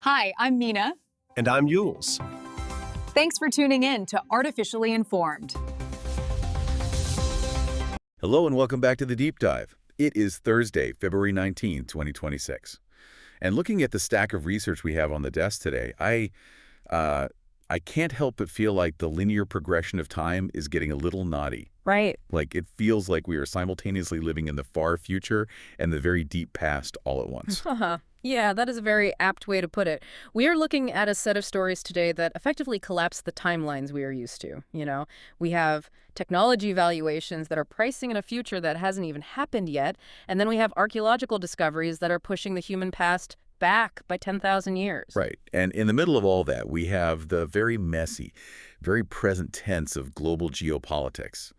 Hi, I'm Mina. And I'm Jules. Thanks for tuning in to Artificially Informed. Hello and welcome back to the Deep Dive. It is Thursday, February 19, 2026. And looking at the stack of research we have on the desk today, I can't help but feel like the linear progression of time is getting a little naughty. Right. Like it feels like we are simultaneously living in the far future and the very deep past all at once. Yeah, that is a very apt way to put it. We are looking at a set of stories today that effectively collapse the timelines we are used to. We have technology valuations that are pricing in a future that hasn't even happened yet. And then we have archaeological discoveries that are pushing the human past back by 10,000 years. Right. And in the middle of all that, we have the very messy, very present tense of global geopolitics,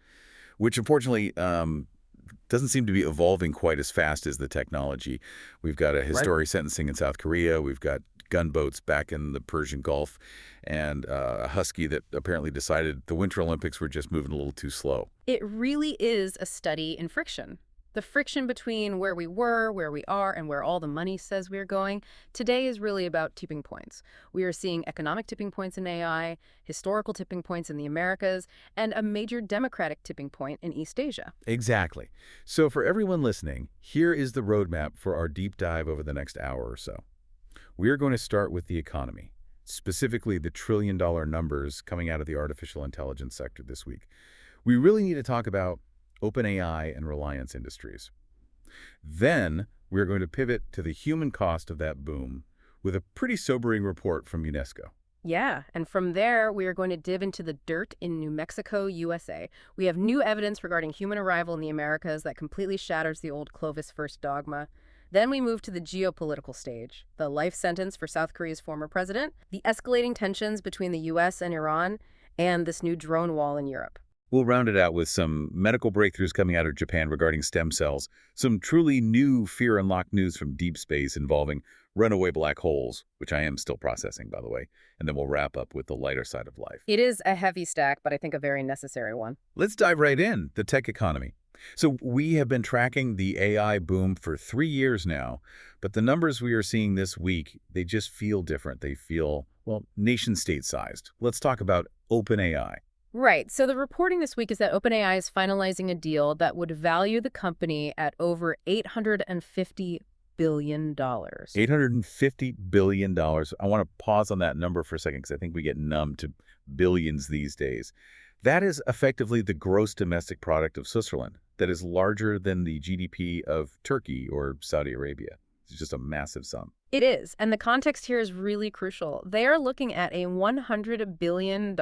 which unfortunately doesn't seem to be evolving quite as fast as the technology. We've got a historic sentencing in South Korea. We've got gunboats back in the Persian Gulf, and a husky that apparently decided the Winter Olympics were just moving a little too slow. It really is a study in friction. The friction between where we were, where we are, and where all the money says we're going today is really about tipping points. We are seeing economic tipping points in AI, historical tipping points in the Americas, and a major democratic tipping point in East Asia. Exactly. So for everyone listening, here is the roadmap for our deep dive over the next hour or so. We are going to start with the economy, specifically the trillion-dollar numbers coming out of the artificial intelligence sector this week. We really need to talk about OpenAI and Reliance Industries. Then we're going to pivot to the human cost of that boom with a pretty sobering report from UNESCO. Yeah, and from there, we are going to dive into the dirt in New Mexico, USA. We have new evidence regarding human arrival in the Americas that completely shatters the old Clovis first dogma. Then we move to the geopolitical stage, the life sentence for South Korea's former president, the escalating tensions between the U.S. and Iran, and this new drone wall in Europe. We'll round it out with some medical breakthroughs coming out of Japan regarding stem cells, some truly new fear-unlocked news from deep space involving runaway black holes, which I am still processing, by the way, and then we'll wrap up with the lighter side of life. It is a heavy stack, but I think a very necessary one. Let's dive right in, the tech economy. So we have been tracking the AI boom for 3 years now, but the numbers we are seeing this week, they just feel different. They feel, well, nation-state sized. Let's talk about OpenAI. Right. So the reporting this week is that OpenAI is finalizing a deal that would value the company at over $850 billion. $850 billion. I want to pause on that number for a second because I think we get numb to billions these days. That is effectively the gross domestic product of Switzerland. That is larger than the GDP of Turkey or Saudi Arabia. It's just a massive sum. It is, and the context here is really crucial. They are looking at a $100 billion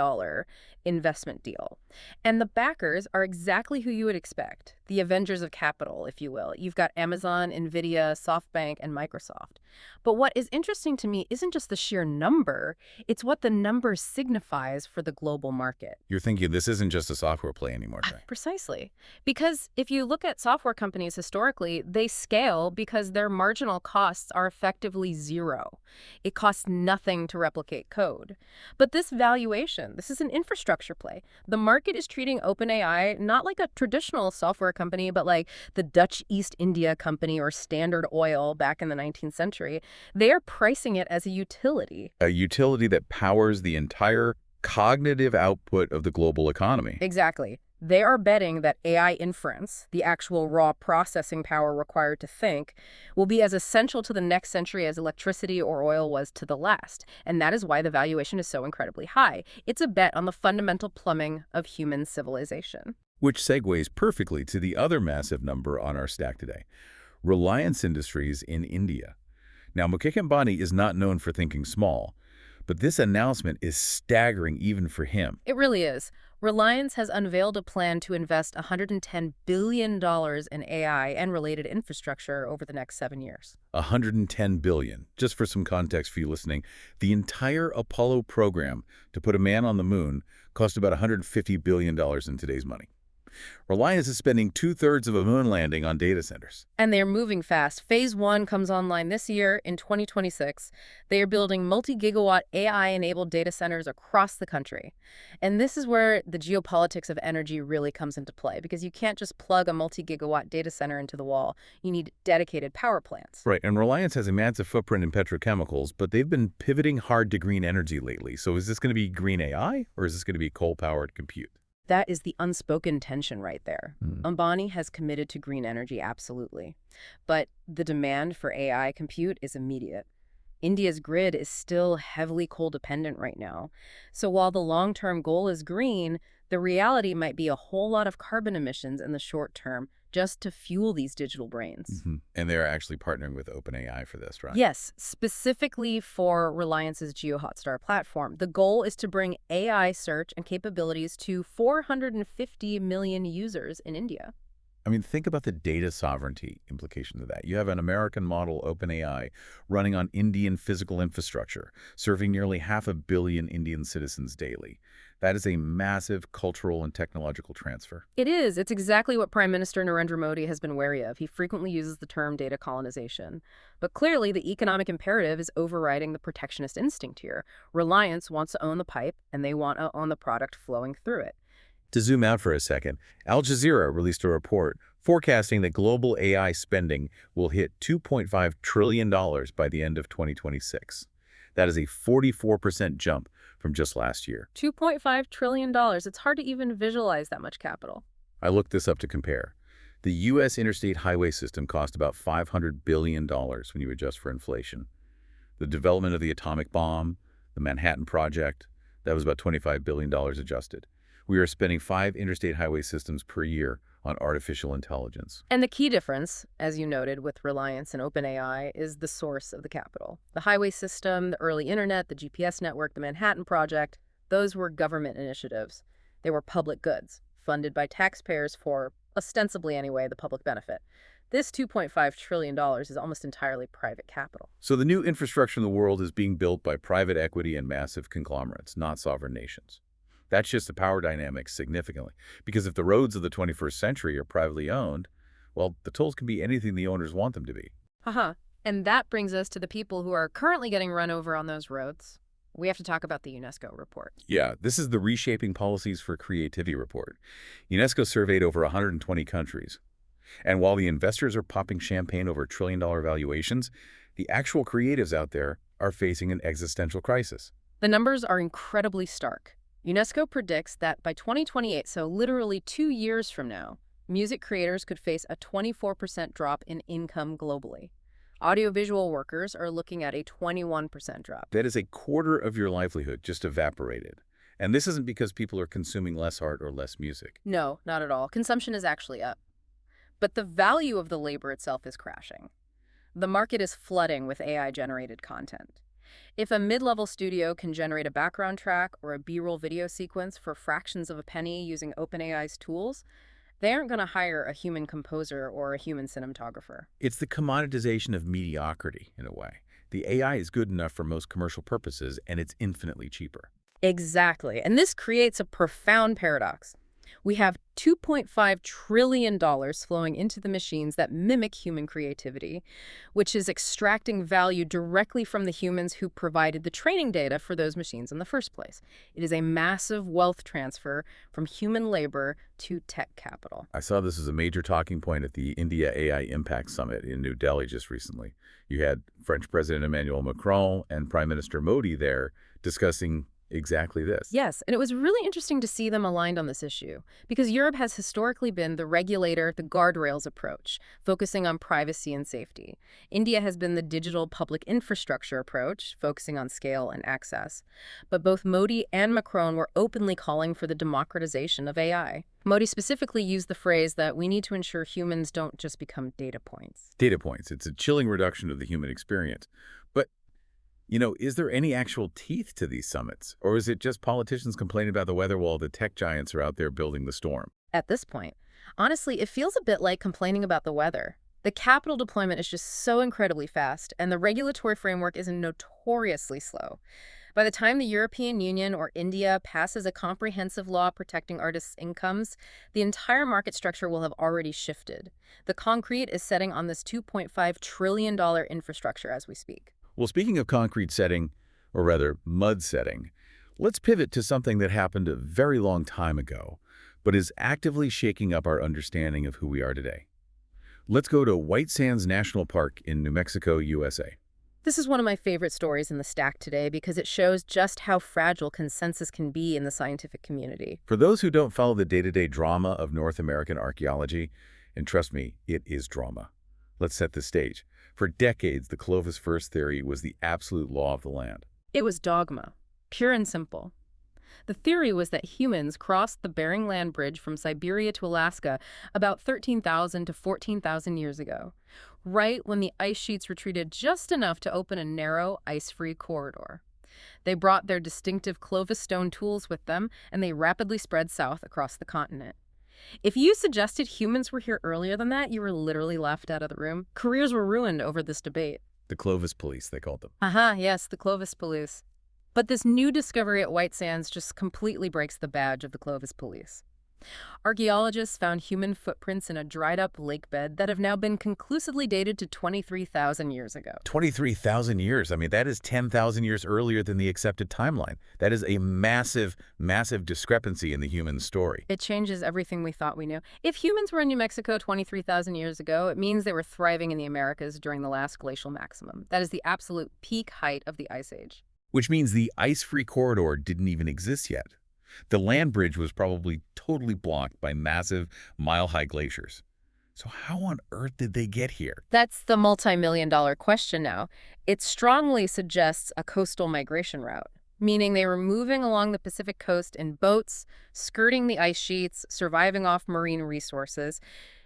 investment deal. And the backers are exactly who you would expect, the Avengers of capital, if you will. You've got Amazon, NVIDIA, SoftBank, and Microsoft. But what is interesting to me isn't just the sheer number, it's what the number signifies for the global market. You're thinking this isn't just a software play anymore, right? Precisely. Because if you look at software companies historically, they scale because their marginal costs are effectively zero. It costs nothing to replicate code. But this valuation, this is an infrastructure play. The market is treating OpenAI not like a traditional software company, but like the Dutch East India Company or Standard Oil back in the 19th century. They are pricing it as a utility. A utility that powers the entire cognitive output of the global economy. Exactly. They are betting that AI inference, the actual raw processing power required to think, will be as essential to the next century as electricity or oil was to the last. And that is why the valuation is so incredibly high. It's a bet on the fundamental plumbing of human civilization. Which segues perfectly to the other massive number on our stack today, Reliance Industries in India. Now, Mukesh Ambani is not known for thinking small, but this announcement is staggering even for him. It really is. Reliance has unveiled a plan to invest $110 billion in AI and related infrastructure over the next 7 years. $110 billion. Just for some context for you listening, the entire Apollo program to put a man on the moon cost about $150 billion in today's money. Reliance is spending 2/3 of a moon landing on data centers. And they're moving fast. Phase 1 comes online this year in 2026. They are building multi-gigawatt AI-enabled data centers across the country. And this is where the geopolitics of energy really comes into play, because you can't just plug a multi-gigawatt data center into the wall. You need dedicated power plants. Right, and Reliance has a massive footprint in petrochemicals, but they've been pivoting hard to green energy lately. So is this going to be green AI, or is this going to be coal-powered compute? That is the unspoken tension right there. Hmm. Ambani has committed to green energy, absolutely. But the demand for AI compute is immediate. India's grid is still heavily coal-dependent right now. So while the long-term goal is green, the reality might be a whole lot of carbon emissions in the short term just to fuel these digital brains. And they're actually partnering with OpenAI for this, right? Yes, specifically for Reliance's GeoHotstar platform. The goal is to bring AI search and capabilities to 450 million users in India. I mean, think about the data sovereignty implications of that. You have an American model, OpenAI, running on Indian physical infrastructure, serving nearly 500 million Indian citizens daily. That is a massive cultural and technological transfer. It is. It's exactly what Prime Minister Narendra Modi has been wary of. He frequently uses the term data colonization. But clearly, the economic imperative is overriding the protectionist instinct here. Reliance wants to own the pipe, and they want to own the product flowing through it. To zoom out for a second, Al Jazeera released a report forecasting that global AI spending will hit $2.5 trillion by the end of 2026. That is a 44% jump from just last year. $2.5 trillion. It's hard to even visualize that much capital. I looked this up to compare. The U.S. interstate highway system cost about $500 billion when you adjust for inflation. The development of the atomic bomb, the Manhattan Project, that was about $25 billion adjusted. We are spending 5 interstate highway systems per year on artificial intelligence. And the key difference, as you noted, with Reliance and OpenAI is the source of the capital. The highway system, the early internet, the GPS network, the Manhattan Project, those were government initiatives. They were public goods, funded by taxpayers for, ostensibly anyway, the public benefit. This $2.5 trillion is almost entirely private capital. So the new infrastructure in the world is being built by private equity and massive conglomerates, not sovereign nations. That shifts the power dynamics significantly, because if the roads of the 21st century are privately owned, well, the tolls can be anything the owners want them to be. And that brings us to the people who are currently getting run over on those roads. We have to talk about the UNESCO report. Yeah, this is the Reshaping Policies for Creativity report. UNESCO surveyed over 120 countries. And while the investors are popping champagne over trillion-dollar valuations, the actual creatives out there are facing an existential crisis. The numbers are incredibly stark. UNESCO predicts that by 2028, so literally 2 years from now, music creators could face a 24% drop in income globally. Audiovisual workers are looking at a 21% drop. That is a quarter of your livelihood just evaporated. And this isn't because people are consuming less art or less music. No, not at all. Consumption is actually up. But the value of the labor itself is crashing. The market is flooding with AI-generated content. If a mid-level studio can generate a background track or a B-roll video sequence for fractions of a penny using OpenAI's tools, they aren't going to hire a human composer or a human cinematographer. It's the commoditization of mediocrity, in a way. The AI is good enough for most commercial purposes, and it's infinitely cheaper. Exactly. And this creates a profound paradox. We have $2.5 trillion flowing into the machines that mimic human creativity, which is extracting value directly from the humans who provided the training data for those machines in the first place. It is a massive wealth transfer from human labor to tech capital. I saw this as a major talking point at the India AI Impact Summit in New Delhi just recently. You had French President Emmanuel Macron and Prime Minister Modi there discussing exactly this. Yes, and it was really interesting to see them aligned on this issue, because Europe has historically been the regulator, the guardrails approach, focusing on privacy and safety. India has been the digital public infrastructure approach, focusing on scale and access. But both Modi and Macron were openly calling for the democratization of AI. Modi specifically used the phrase that we need to ensure humans don't just become data points. Data points. It's a chilling reduction of the human experience. But is there any actual teeth to these summits? Or is it just politicians complaining about the weather while the tech giants are out there building the storm? At this point, honestly, it feels a bit like complaining about the weather. The capital deployment is just so incredibly fast, and the regulatory framework is notoriously slow. By the time the European Union or India passes a comprehensive law protecting artists' incomes, the entire market structure will have already shifted. The concrete is setting on this $2.5 trillion infrastructure as we speak. Well, speaking of concrete setting, or rather mud setting, let's pivot to something that happened a very long time ago, but is actively shaking up our understanding of who we are today. Let's go to White Sands National Park in New Mexico, USA. This is one of my favorite stories in the stack today because it shows just how fragile consensus can be in the scientific community. For those who don't follow the day-to-day drama of North American archaeology, and trust me, it is drama. Let's set the stage. For decades, the Clovis first theory was the absolute law of the land. It was dogma, pure and simple. The theory was that humans crossed the Bering Land Bridge from Siberia to Alaska about 13,000 to 14,000 years ago, right when the ice sheets retreated just enough to open a narrow, ice-free corridor. They brought their distinctive Clovis stone tools with them, and they rapidly spread south across the continent. If you suggested humans were here earlier than that, you were literally laughed out of the room. Careers were ruined over this debate. The Clovis police, they called them. Yes, the Clovis police. But this new discovery at White Sands just completely breaks the badge of the Clovis police. Archaeologists found human footprints in a dried-up lake bed that have now been conclusively dated to 23,000 years ago. 23,000 years. I mean, that is 10,000 years earlier than the accepted timeline. That is a massive, massive discrepancy in the human story. It changes everything we thought we knew. If humans were in New Mexico 23,000 years ago, it means they were thriving in the Americas during the last glacial maximum. That is the absolute peak height of the Ice Age. Which means the ice-free corridor didn't even exist yet. The land bridge was probably totally blocked by massive, mile-high glaciers. So how on earth did they get here? That's the multi-million-dollar question now. It strongly suggests a coastal migration route, meaning they were moving along the Pacific coast in boats, skirting the ice sheets, surviving off marine resources.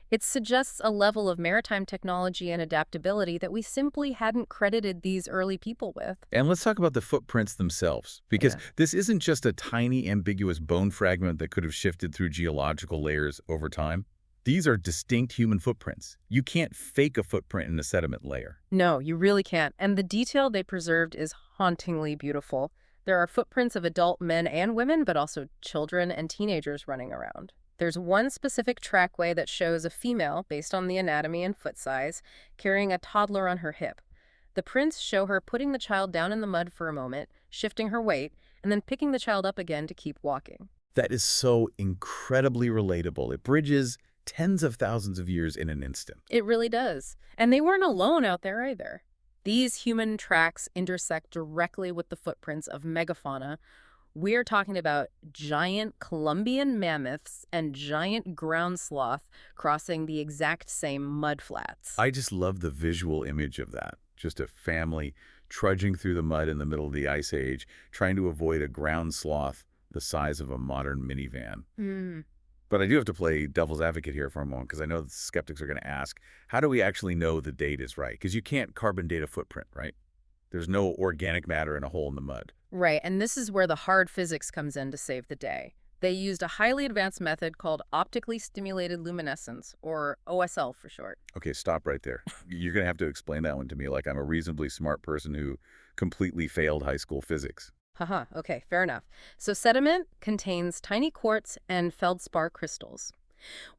It suggests a level of maritime technology and adaptability that we simply hadn't credited these early people with. And let's talk about the footprints themselves, because this isn't just a tiny, ambiguous bone fragment that could have shifted through geological layers over time. These are distinct human footprints. You can't fake a footprint in a sediment layer. No, you really can't. And the detail they preserved is hauntingly beautiful. There are footprints of adult men and women, but also children and teenagers running around. There's one specific trackway that shows a female, based on the anatomy and foot size, carrying a toddler on her hip. The prints show her putting the child down in the mud for a moment, shifting her weight, and then picking the child up again to keep walking. That is so incredibly relatable. It bridges tens of thousands of years in an instant. It really does. And they weren't alone out there either. These human tracks intersect directly with the footprints of megafauna. We're talking about giant Columbian mammoths and giant ground sloth crossing the exact same mud flats. I just love the visual image of that. Just a family trudging through the mud in the middle of the Ice Age, trying to avoid a ground sloth the size of a modern minivan. But I do have to play devil's advocate here for a moment, because I know the skeptics are going to ask, how do we actually know the date is right? Because you can't carbon date a footprint, right? There's no organic matter in a hole in the mud. Right, and this is where the hard physics comes in to save the day. They used a highly advanced method called optically stimulated luminescence, or OSL for short. Okay, stop right there. You're going to have to explain that one to me like I'm a reasonably smart person who completely failed high school physics. Okay, fair enough. So sediment contains tiny quartz and feldspar crystals.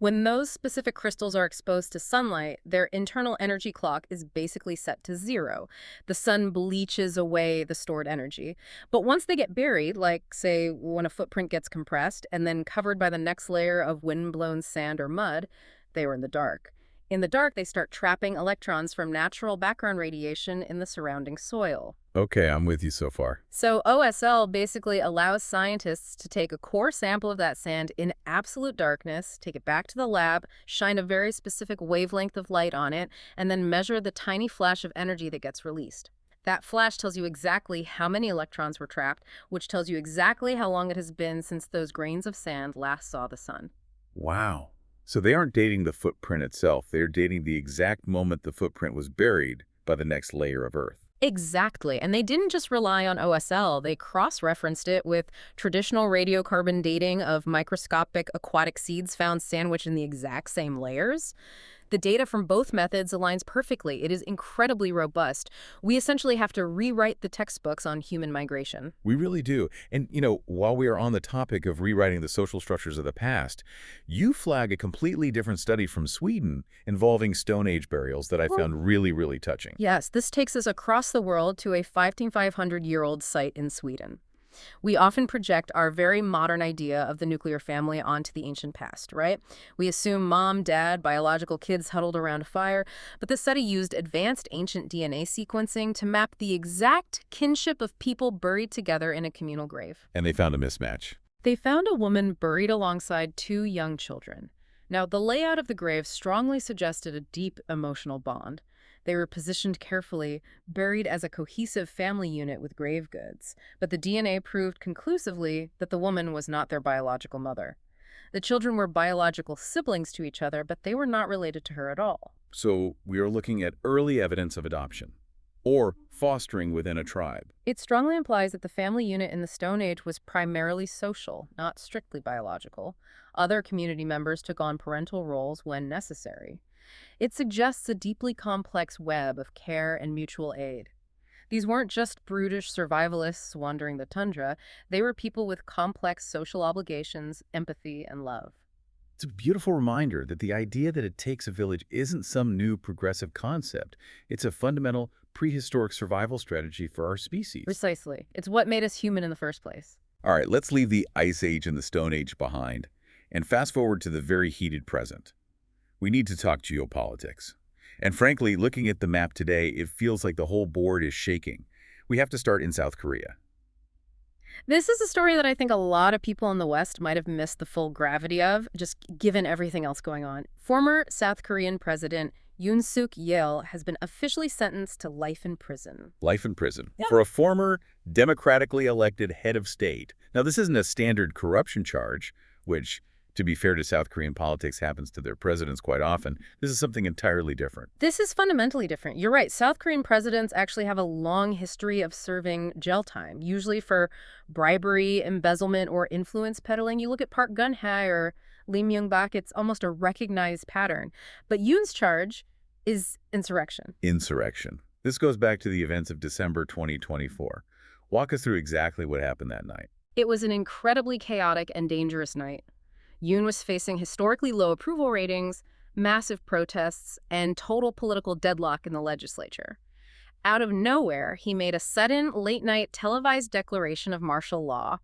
When those specific crystals are exposed to sunlight, their internal energy clock is basically set to 0. The sun bleaches away the stored energy. But once they get buried, like, say, when a footprint gets compressed and then covered by the next layer of wind-blown sand or mud, they were in the dark. In the dark, they start trapping electrons from natural background radiation in the surrounding soil. Okay, I'm with you so far. So OSL basically allows scientists to take a core sample of that sand in absolute darkness, take it back to the lab, shine a very specific wavelength of light on it, and then measure the tiny flash of energy that gets released. That flash tells you exactly how many electrons were trapped, which tells you exactly how long it has been since those grains of sand last saw the sun. Wow. So they aren't dating the footprint itself. They're dating the exact moment the footprint was buried by the next layer of Earth. Exactly. And they didn't just rely on OSL. They cross-referenced it with traditional radiocarbon dating of microscopic aquatic seeds found sandwiched in the exact same layers. The data from both methods aligns perfectly. It is incredibly robust. We essentially have to rewrite the textbooks on human migration. We really do. And, while we are on the topic of rewriting the social structures of the past, you flag a completely different study from Sweden involving Stone Age burials that I found really, really touching. Yes, this takes us across the world to a 5,500-year-old site in Sweden. We often project our very modern idea of the nuclear family onto the ancient past, right? We assume mom, dad, biological kids huddled around a fire, but the study used advanced ancient DNA sequencing to map the exact kinship of people buried together in a communal grave. And they found a mismatch. They found a woman buried alongside two young children. Now, the layout of the grave strongly suggested a deep emotional bond. They were positioned carefully, buried as a cohesive family unit with grave goods, but the DNA proved conclusively that the woman was not their biological mother. The children were biological siblings to each other, but they were not related to her at all. So we are looking at early evidence of adoption, or fostering within a tribe. It strongly implies that the family unit in the Stone Age was primarily social, not strictly biological. Other community members took on parental roles when necessary. It suggests a deeply complex web of care and mutual aid. These weren't just brutish survivalists wandering the tundra. They were people with complex social obligations, empathy, and love. It's a beautiful reminder that the idea that it takes a village isn't some new progressive concept. It's a fundamental prehistoric survival strategy for our species. Precisely. It's what made us human in the first place. All right, let's leave the Ice Age and the Stone Age behind and fast forward to the very heated present. We need to talk geopolitics. And frankly, looking at the map today, it feels like the whole board is shaking. We have to start in South Korea. This is a story that I think a lot of people in the West might have missed the full gravity of, just given everything else going on. Former South Korean President Yoon Suk Yeol has been officially sentenced to life in prison. Life in prison for a former democratically elected head of state. Now, this isn't a standard corruption charge, which, to be fair to South Korean politics, happens to their presidents quite often. This is something entirely different. This is fundamentally different. You're right. South Korean presidents actually have a long history of serving jail time, usually for bribery, embezzlement, or influence peddling. You look at Park Geun-hye or Lee Myung-bak, it's almost a recognized pattern. But Yoon's charge is insurrection. Insurrection. This goes back to the events of December 2024. Walk us through exactly what happened that night. It was an incredibly chaotic and dangerous night. Yoon was facing historically low approval ratings, massive protests, and total political deadlock in the legislature. Out of nowhere, he made a sudden, late-night televised declaration of martial law.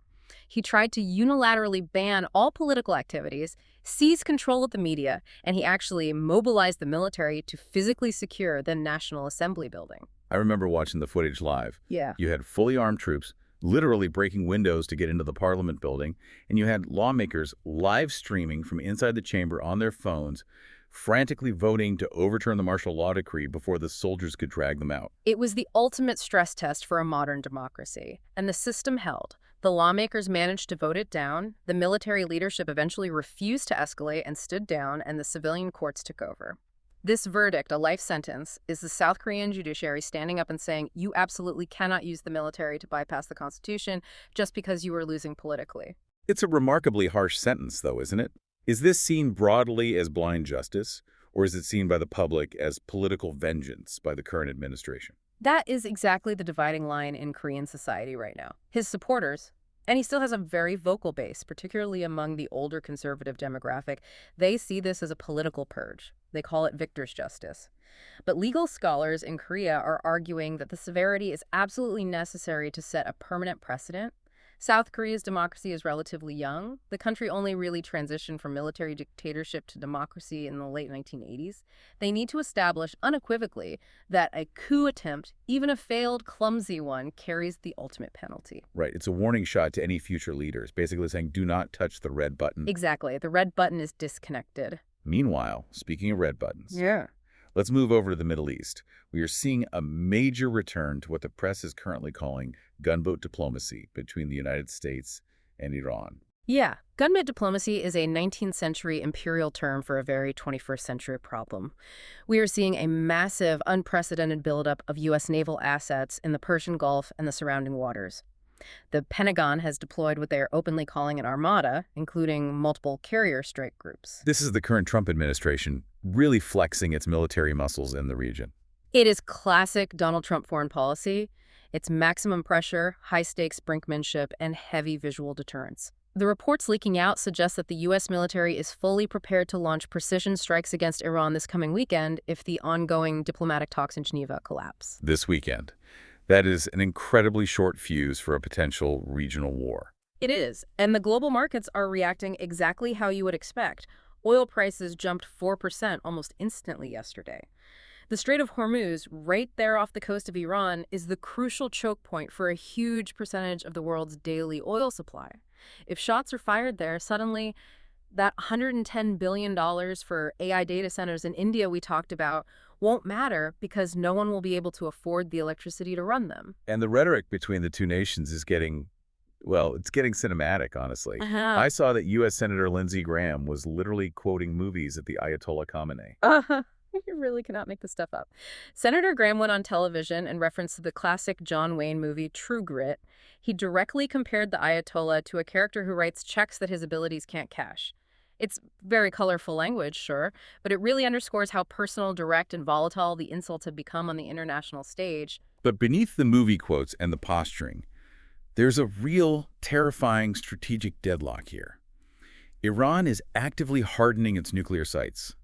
He tried to unilaterally ban all political activities, seize control of the media, and he actually mobilized the military to physically secure the National Assembly building. I remember watching the footage live. Yeah. You had fully armed troops literally breaking windows to get into the Parliament building, and you had lawmakers live streaming from inside the chamber on their phones, frantically voting to overturn the martial law decree before the soldiers could drag them out. It was the ultimate stress test for a modern democracy, and the system held. The lawmakers managed to vote it down, the military leadership eventually refused to escalate and stood down, and the civilian courts took over. This verdict, a life sentence, is the South Korean judiciary standing up and saying, you absolutely cannot use the military to bypass the Constitution just because you are losing politically. It's a remarkably harsh sentence, though, isn't it? Is this seen broadly as blind justice, or is it seen by the public as political vengeance by the current administration? That is exactly the dividing line in Korean society right now. His supporters, and he still has a very vocal base, particularly among the older conservative demographic, they see this as a political purge. They call it victor's justice. But legal scholars in Korea are arguing that the severity is absolutely necessary to set a permanent precedent. South Korea's democracy is relatively young. The country only really transitioned from military dictatorship to democracy in the late 1980s. They need to establish unequivocally that a coup attempt, even a failed, clumsy one, carries the ultimate penalty. Right. It's a warning shot to any future leaders, basically saying, do not touch the red button. Exactly. The red button is disconnected. Meanwhile, speaking of red buttons, Yeah. let's move over to the Middle East. We are seeing a major return to what the press is currently calling gunboat diplomacy between the United States and Iran. Yeah, gunboat diplomacy is a 19th century imperial term for a very 21st century problem. We are seeing a massive, unprecedented buildup of U.S. naval assets in the Persian Gulf and the surrounding waters. The Pentagon has deployed what they are openly calling an armada, including multiple carrier strike groups. This is the current Trump administration really flexing its military muscles in the region. It is classic Donald Trump foreign policy. It's maximum pressure, high-stakes brinkmanship, and heavy visual deterrence. The reports leaking out suggest that the U.S. military is fully prepared to launch precision strikes against Iran this coming weekend if the ongoing diplomatic talks in Geneva collapse. This weekend. That is an incredibly short fuse for a potential regional war. It is, and the global markets are reacting exactly how you would expect. Oil prices jumped 4% almost instantly yesterday. The Strait of Hormuz, right there off the coast of Iran, is the crucial choke point for a huge percentage of the world's daily oil supply. If shots are fired there, suddenly that $110 billion for AI data centers in India we talked about won't matter because no one will be able to afford the electricity to run them. And the rhetoric between the two nations is getting, well, it's getting cinematic, honestly. I saw that U.S. Senator Lindsey Graham was literally quoting movies at the Ayatollah Khamenei. You really cannot make this stuff up. Senator Graham went on television and referenced the classic John Wayne movie True Grit. He directly compared the Ayatollah to a character who writes checks that his abilities can't cash. It's very colorful language, sure, but it really underscores how personal, direct, and volatile the insults have become on the international stage. But beneath the movie quotes and the posturing, there's a real, terrifying strategic deadlock here. Iran is actively hardening its nuclear sites.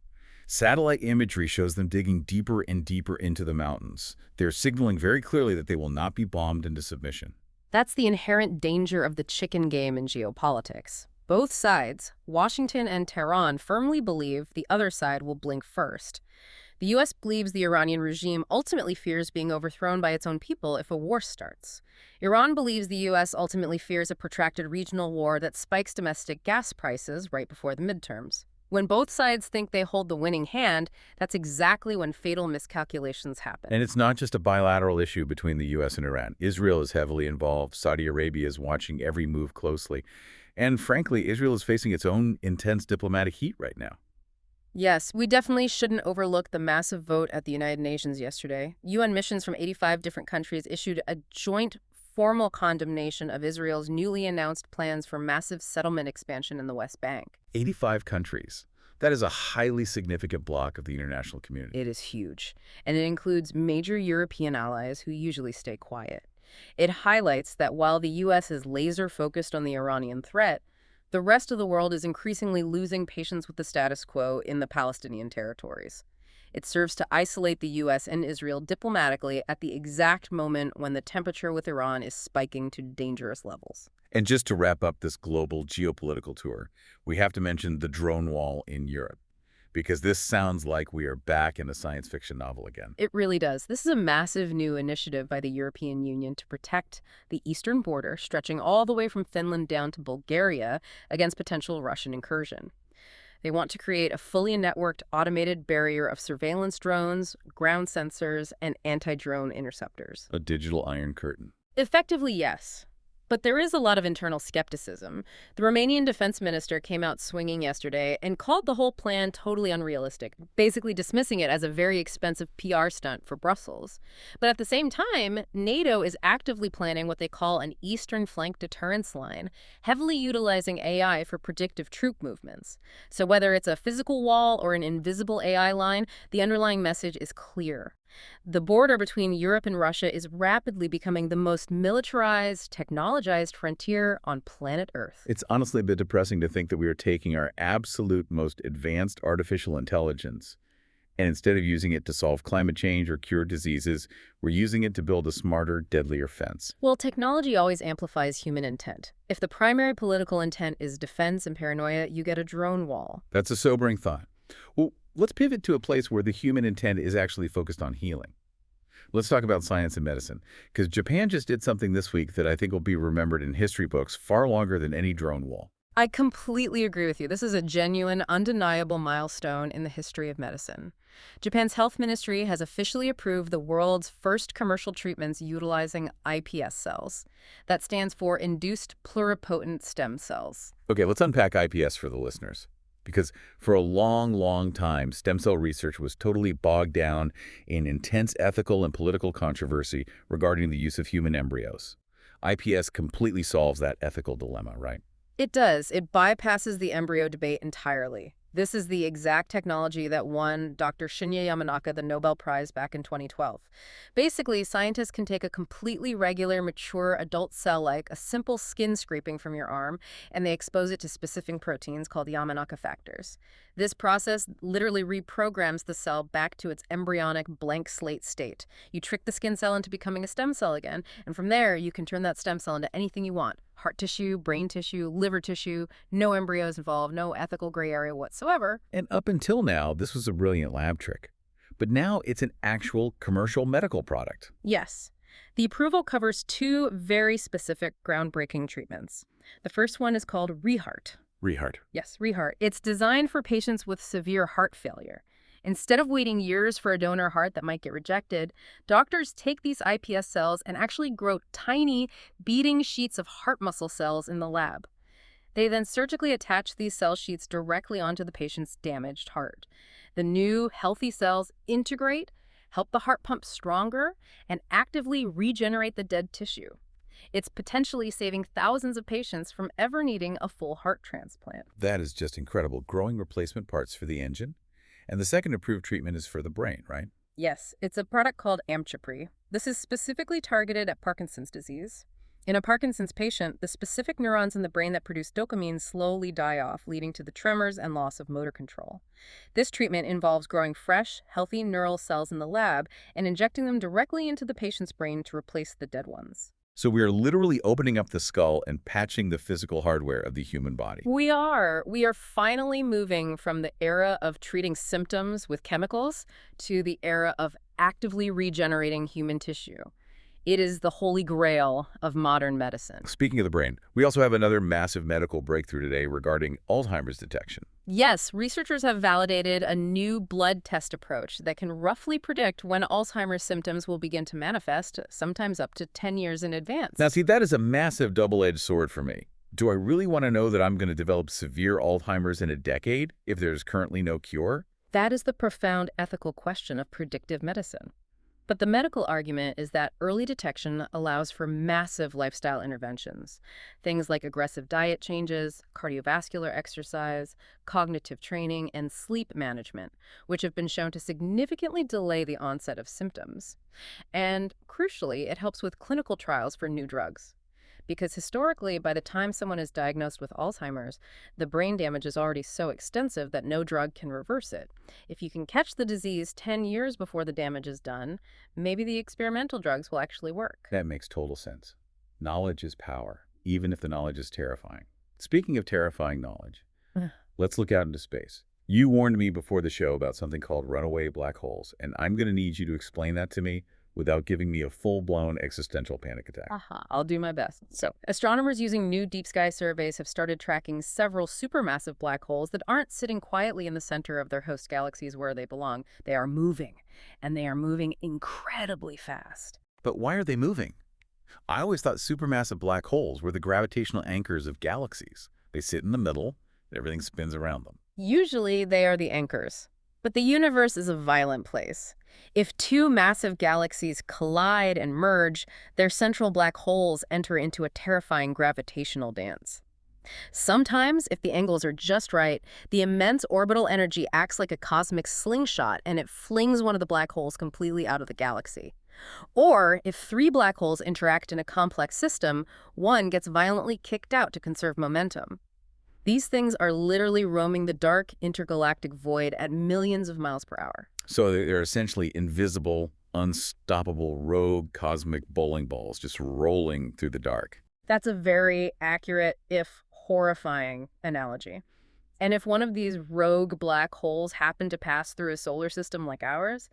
Satellite imagery shows them digging deeper and deeper into the mountains. They're signaling very clearly that they will not be bombed into submission. That's the inherent danger of the chicken game in geopolitics. Both sides, Washington and Tehran, firmly believe the other side will blink first. The U.S. believes the Iranian regime ultimately fears being overthrown by its own people if a war starts. Iran believes the U.S. ultimately fears a protracted regional war that spikes domestic gas prices right before the midterms. When both sides think they hold the winning hand, that's exactly when fatal miscalculations happen. And it's not just a bilateral issue between the U.S. and Iran. Israel is heavily involved. Saudi Arabia is watching every move closely. And frankly, Israel is facing its own intense diplomatic heat right now. Yes, we definitely shouldn't overlook the massive vote at the United Nations yesterday. UN missions from 85 different countries issued a joint formal condemnation of Israel's newly announced plans for massive settlement expansion in the West Bank. 85 countries. That is a highly significant block of the international community. It is huge, and it includes major European allies who usually stay quiet. It highlights that while the U.S. is laser-focused on the Iranian threat, the rest of the world is increasingly losing patience with the status quo in the Palestinian territories. It serves to isolate the U.S. and Israel diplomatically at the exact moment when the temperature with Iran is spiking to dangerous levels. And just to wrap up this global geopolitical tour, we have to mention the drone wall in Europe, because this sounds like we are back in a science fiction novel again. It really does. This is a massive new initiative by the European Union to protect the eastern border, stretching all the way from Finland down to Bulgaria against potential Russian incursion. They want to create a fully networked automated barrier of surveillance drones, ground sensors, and anti-drone interceptors. A digital iron curtain. Effectively, yes. But there is a lot of internal skepticism. The Romanian defense minister came out swinging yesterday and called the whole plan totally unrealistic, basically dismissing it as a very expensive PR stunt for Brussels. But at the same time, NATO is actively planning what they call an Eastern Flank Deterrence Line, heavily utilizing AI for predictive troop movements. So whether it's a physical wall or an invisible AI line, the underlying message is clear. The border between Europe and Russia is rapidly becoming the most militarized, technologized frontier on planet Earth. It's honestly a bit depressing to think that we are taking our absolute most advanced artificial intelligence, and instead of using it to solve climate change or cure diseases, we're using it to build a smarter, deadlier fence. Well, technology always amplifies human intent. If the primary political intent is defense and paranoia, you get a drone wall. That's a sobering thought. Well, let's pivot to a place where the human intent is actually focused on healing. Let's talk about science and medicine, because Japan just did something this week that I think will be remembered in history books far longer than any drone wall. I completely agree with you. This is a genuine, undeniable milestone in the history of medicine. Japan's health ministry has officially approved the world's first commercial treatments utilizing iPS cells. That stands for Induced Pluripotent Stem Cells. Okay, let's unpack iPS for the listeners. Because for a long, long time, stem cell research was totally bogged down in intense ethical and political controversy regarding the use of human embryos. IPS completely solves that ethical dilemma, right? It does. It bypasses the embryo debate entirely. This is the exact technology that won Dr. Shinya Yamanaka the Nobel Prize back in 2012. Basically, scientists can take a completely regular, mature adult cell like a simple skin scraping from your arm, and they expose it to specific proteins called Yamanaka factors. This process literally reprograms the cell back to its embryonic blank slate state. You trick the skin cell into becoming a stem cell again, and from there, you can turn that stem cell into anything you want. Heart tissue, brain tissue, liver tissue, no embryos involved, no ethical gray area whatsoever. And up until now, this was a brilliant lab trick. But now it's an actual commercial medical product. Yes. The approval covers two very specific groundbreaking treatments. The first one is called reheart. Reheart. Yes, reheart. It's designed for patients with severe heart failure. Instead of waiting years for a donor heart that might get rejected, doctors take these iPS cells and actually grow tiny, beating sheets of heart muscle cells in the lab. They then surgically attach these cell sheets directly onto the patient's damaged heart. The new, healthy cells integrate, help the heart pump stronger, and actively regenerate the dead tissue. It's potentially saving thousands of patients from ever needing a full heart transplant. That is just incredible. Growing replacement parts for the engine. And the second approved treatment is for the brain, right? Yes, it's a product called Amchepry. This is specifically targeted at Parkinson's disease. In a Parkinson's patient, the specific neurons in the brain that produce dopamine slowly die off, leading to the tremors and loss of motor control. This treatment involves growing fresh, healthy neural cells in the lab and injecting them directly into the patient's brain to replace the dead ones. So we are literally opening up the skull and patching the physical hardware of the human body. We are finally moving from the era of treating symptoms with chemicals to the era of actively regenerating human tissue. It is the holy grail of modern medicine. Speaking of the brain, we also have another massive medical breakthrough today regarding Alzheimer's detection. Yes, researchers have validated a new blood test approach that can roughly predict when Alzheimer's symptoms will begin to manifest, sometimes up to 10 years in advance. Now, see, that is a massive double-edged sword for me. Do I really want to know that I'm going to develop severe Alzheimer's in a decade if there's currently no cure? That is the profound ethical question of predictive medicine. But the medical argument is that early detection allows for massive lifestyle interventions. Things like aggressive diet changes, cardiovascular exercise, cognitive training, and sleep management, which have been shown to significantly delay the onset of symptoms. And crucially, it helps with clinical trials for new drugs. Because historically, by the time someone is diagnosed with Alzheimer's, the brain damage is already so extensive that no drug can reverse it. If you can catch the disease 10 years before the damage is done, maybe the experimental drugs will actually work. That makes total sense. Knowledge is power, even if the knowledge is terrifying. Speaking of terrifying knowledge, let's look out into space. You warned me before the show about something called runaway black holes, and I'm going to need you to explain that to me without giving me a full-blown existential panic attack. I'll do my best. So, astronomers using new deep sky surveys have started tracking several supermassive black holes that aren't sitting quietly in the center of their host galaxies where they belong. They are moving, and they are moving incredibly fast. But why are they moving? I always thought supermassive black holes were the gravitational anchors of galaxies. They sit in the middle, and everything spins around them. Usually, they are the anchors. But the universe is a violent place. If two massive galaxies collide and merge, their central black holes enter into a terrifying gravitational dance. Sometimes, if the angles are just right, the immense orbital energy acts like a cosmic slingshot and it flings one of the black holes completely out of the galaxy. Or, if three black holes interact in a complex system, one gets violently kicked out to conserve momentum. These things are literally roaming the dark intergalactic void at millions of miles per hour. So they're essentially invisible, unstoppable, rogue cosmic bowling balls just rolling through the dark. That's a very accurate, if horrifying, analogy. And if one of these rogue black holes happened to pass through a solar system like ours,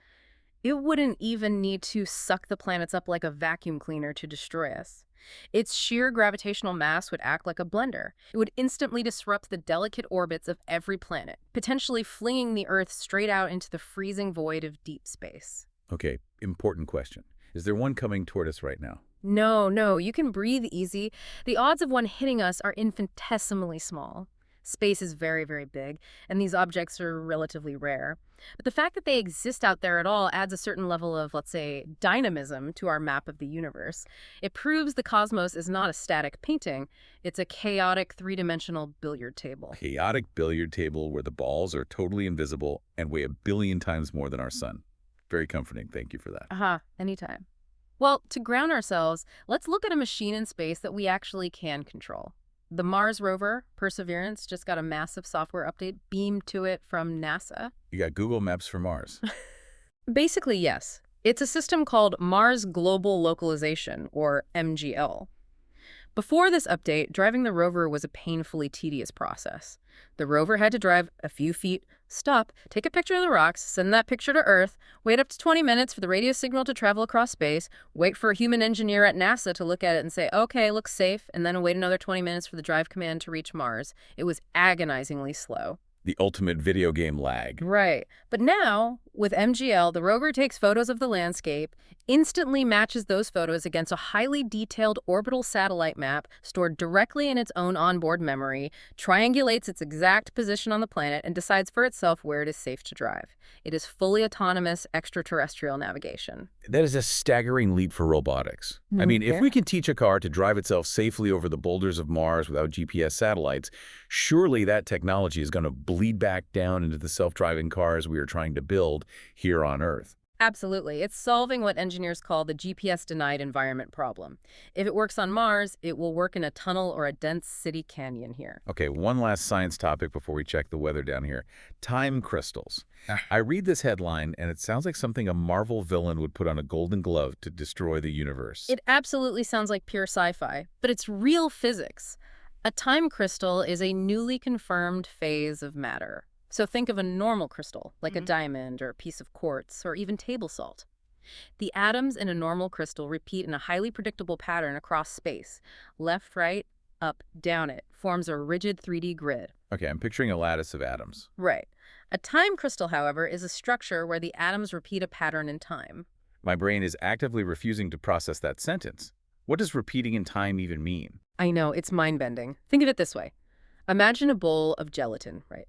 it wouldn't even need to suck the planets up like a vacuum cleaner to destroy us. Its sheer gravitational mass would act like a blender. It would instantly disrupt the delicate orbits of every planet, potentially flinging the Earth straight out into the freezing void of deep space. Okay, important question. Is there one coming toward us right now? No, you can breathe easy. The odds of one hitting us are infinitesimally small. Space is very, very big, and these objects are relatively rare. But the fact that they exist out there at all adds a certain level of, let's say, dynamism to our map of the universe. It proves the cosmos is not a static painting. It's a chaotic three-dimensional billiard table. Chaotic billiard table where the balls are totally invisible and weigh 1 billion times more than our sun. Very comforting. Thank you for that. Anytime. Well, to ground ourselves, let's look at a machine in space that we actually can control. The Mars rover, Perseverance, just got a massive software update beamed to it from NASA. You got Google Maps for Mars. Basically, yes. It's a system called Mars Global Localization, or MGL. Before this update, driving the rover was a painfully tedious process. The rover had to drive a few feet, stop, take a picture of the rocks, send that picture to Earth, wait up to 20 minutes for the radio signal to travel across space, wait for a human engineer at NASA to look at it and say, okay, looks safe, and then wait another 20 minutes for the drive command to reach Mars. It was agonizingly slow. The ultimate video game lag. Right. But now, with MGL, the rover takes photos of the landscape, instantly matches those photos against a highly detailed orbital satellite map stored directly in its own onboard memory, triangulates its exact position on the planet, and decides for itself where it is safe to drive. It is fully autonomous extraterrestrial navigation. That is a staggering leap for robotics. I mean, if we can teach a car to drive itself safely over the boulders of Mars without GPS satellites, surely that technology is going to bleed back down into the self-driving cars we are trying to build here on Earth. Absolutely. It's solving what engineers call the GPS-denied environment problem. If it works on Mars, it will work in a tunnel or a dense city canyon here. Okay, one last science topic before we check the weather down here. Time crystals. I read this headline, and it sounds like something a Marvel villain would put on a golden glove to destroy the universe. It absolutely sounds like pure sci-fi, but it's real physics. A time crystal is a newly confirmed phase of matter. So think of a normal crystal, like a diamond or a piece of quartz or even table salt. The atoms in a normal crystal repeat in a highly predictable pattern across space. Left, right, up, down it forms a rigid 3D grid. Okay, I'm picturing a lattice of atoms. Right. A time crystal, however, is a structure where the atoms repeat a pattern in time. My brain is actively refusing to process that sentence. What does repeating in time even mean? I know, it's mind-bending. Think of it this way. Imagine a bowl of gelatin, right?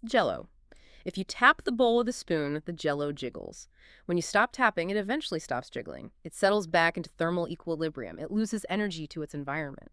Jell-O. If you tap the bowl with a spoon, the Jell-O jiggles. When you stop tapping, it eventually stops jiggling. It settles back into thermal equilibrium. It loses energy to its environment.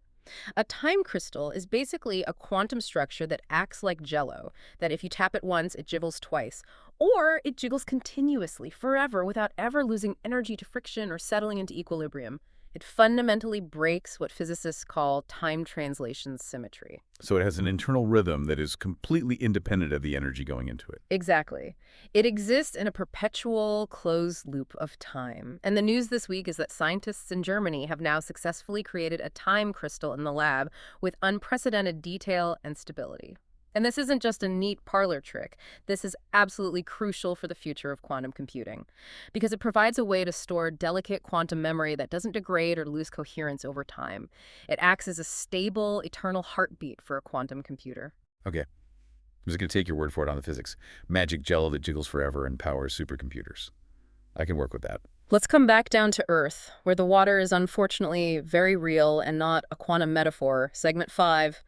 A time crystal is basically a quantum structure that acts like Jell-O, that if you tap it once, it jiggles twice, or it jiggles continuously, forever, without ever losing energy to friction or settling into equilibrium. It fundamentally breaks what physicists call time translation symmetry. So it has an internal rhythm that is completely independent of the energy going into it. Exactly. It exists in a perpetual closed loop of time. And the news this week is that scientists in Germany have now successfully created a time crystal in the lab with unprecedented detail and stability. And this isn't just a neat parlor trick. This is absolutely crucial for the future of quantum computing, because it provides a way to store delicate quantum memory that doesn't degrade or lose coherence over time. It acts as a stable, eternal heartbeat for a quantum computer. Okay, I'm just going to take your word for it on the physics. Magic Jell-O that jiggles forever and powers supercomputers. I can work with that. Let's come back down to Earth, where the water is unfortunately very real and not a quantum metaphor. Segment 5,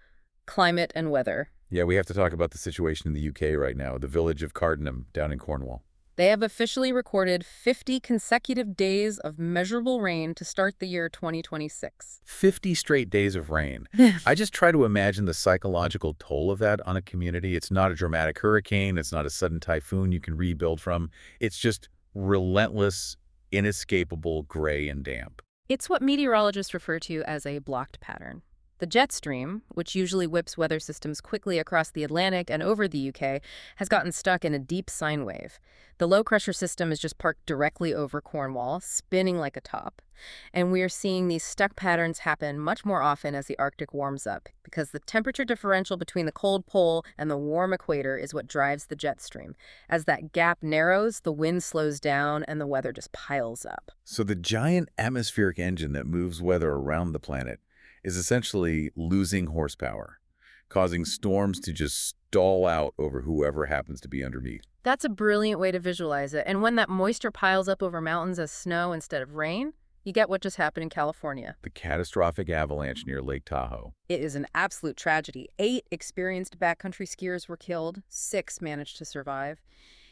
climate and weather. Yeah, we have to talk about the situation in the UK right now, the village of Cardinham down in Cornwall. They have officially recorded 50 consecutive days of measurable rain to start the year 2026. 50 straight days of rain. I just try to imagine the psychological toll of that on a community. It's not a dramatic hurricane. It's not a sudden typhoon you can rebuild from. It's just relentless, inescapable gray and damp. It's what meteorologists refer to as a blocked pattern. The jet stream, which usually whips weather systems quickly across the Atlantic and over the UK, has gotten stuck in a deep sine wave. The low-pressure system is just parked directly over Cornwall, spinning like a top. And we are seeing these stuck patterns happen much more often as the Arctic warms up, because the temperature differential between the cold pole and the warm equator is what drives the jet stream. As that gap narrows, the wind slows down and the weather just piles up. So the giant atmospheric engine that moves weather around the planet is essentially losing horsepower, causing storms to just stall out over whoever happens to be underneath. That's a brilliant way to visualize it. And when that moisture piles up over mountains as snow instead of rain, You get what just happened in California. The catastrophic avalanche near Lake Tahoe. It is an absolute tragedy. 8 experienced backcountry skiers were killed. 6 managed to survive.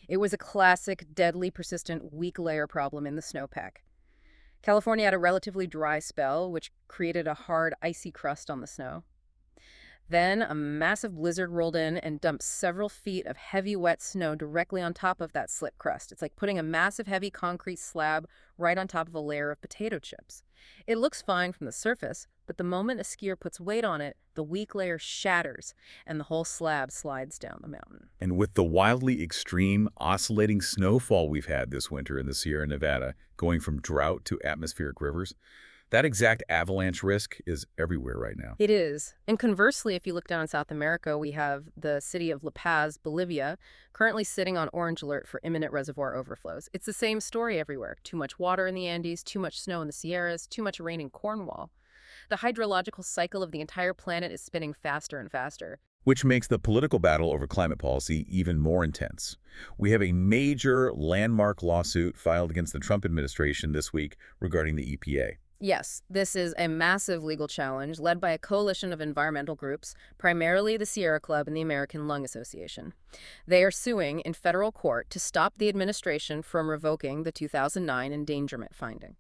It was a classic, deadly, persistent, weak layer problem in the snowpack. California had a relatively dry spell, which created a hard, icy crust on the snow. Then a massive blizzard rolled in and dumped several feet of heavy, wet snow directly on top of that slip crust. It's like putting a massive, heavy concrete slab right on top of a layer of potato chips. It looks fine from the surface, but the moment a skier puts weight on it, the weak layer shatters, and the whole slab slides down the mountain. And with the wildly extreme, oscillating snowfall we've had this winter in the Sierra Nevada, going from drought to atmospheric rivers, that exact avalanche risk is everywhere right now. It is. And conversely, if you look down in South America, we have the city of La Paz, Bolivia, currently sitting on orange alert for imminent reservoir overflows. It's the same story everywhere. Too much water in the Andes, too much snow in the Sierras, too much rain in Cornwall. The hydrological cycle of the entire planet is spinning faster and faster. Which makes the political battle over climate policy even more intense. We have a major landmark lawsuit filed against the Trump administration this week regarding the EPA. Yes, this is a massive legal challenge led by a coalition of environmental groups, primarily the Sierra Club and the American Lung Association. They are suing in federal court to stop the administration from revoking the 2009 endangerment finding.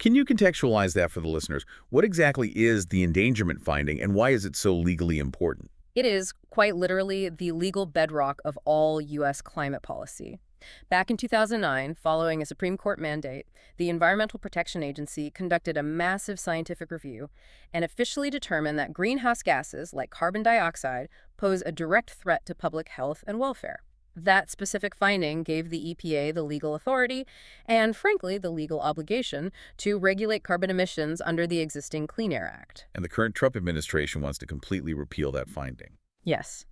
Can you contextualize that for the listeners? What exactly is the endangerment finding and why is it so legally important? It is, quite literally, the legal bedrock of all U.S. climate policy. Back in 2009, following a Supreme Court mandate, the Environmental Protection Agency conducted a massive scientific review and officially determined that greenhouse gases, like carbon dioxide, pose a direct threat to public health and welfare. That specific finding gave the EPA the legal authority and, frankly, the legal obligation to regulate carbon emissions under the existing Clean Air Act. And the current Trump administration wants to completely repeal that finding. Yes.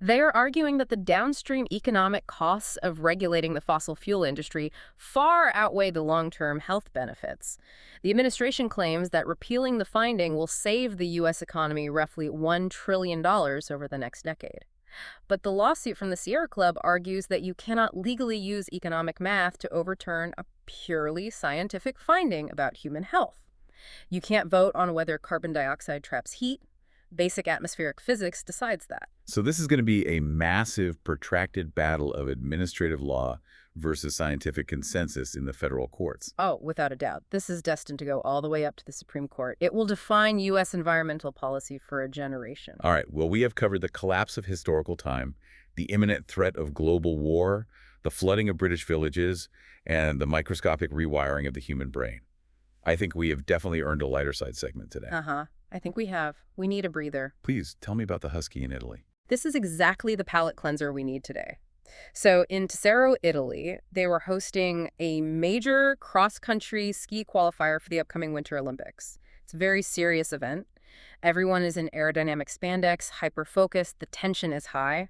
They are arguing that the downstream economic costs of regulating the fossil fuel industry far outweigh the long-term health benefits. The administration claims that repealing the finding will save the U.S. economy roughly $1 trillion over the next decade. But the lawsuit from the Sierra Club argues that you cannot legally use economic math to overturn a purely scientific finding about human health. You can't vote on whether carbon dioxide traps heat. Basic atmospheric physics decides that. So this is going to be a massive, protracted battle of administrative law versus scientific consensus in the federal courts. Oh, without a doubt. This is destined to go all the way up to the Supreme Court. It will define U.S. environmental policy for a generation. All right, well, we have covered the collapse of historical time, the imminent threat of global war, the flooding of British villages, and the microscopic rewiring of the human brain. I think we have definitely earned a lighter side segment today. I think we have. We need a breather. Please, tell me about the husky in Italy. This is exactly the palate cleanser we need today. So in Tesoro, Italy, they were hosting a major cross-country ski qualifier for the upcoming Winter Olympics. It's a very serious event. Everyone is in aerodynamic spandex, hyper-focused, the tension is high.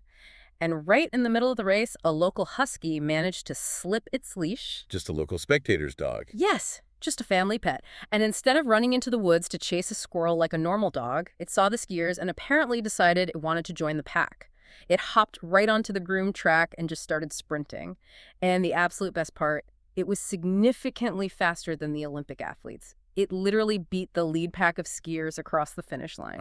And right in the middle of the race, a local husky managed to slip its leash. Just a local spectator's dog. Yes, just a family pet. And instead of running into the woods to chase a squirrel like a normal dog, it saw the skiers and apparently decided it wanted to join the pack. It hopped right onto the groomed track and just started sprinting. And the absolute best part, it was significantly faster than the Olympic athletes. It literally beat the lead pack of skiers across the finish line.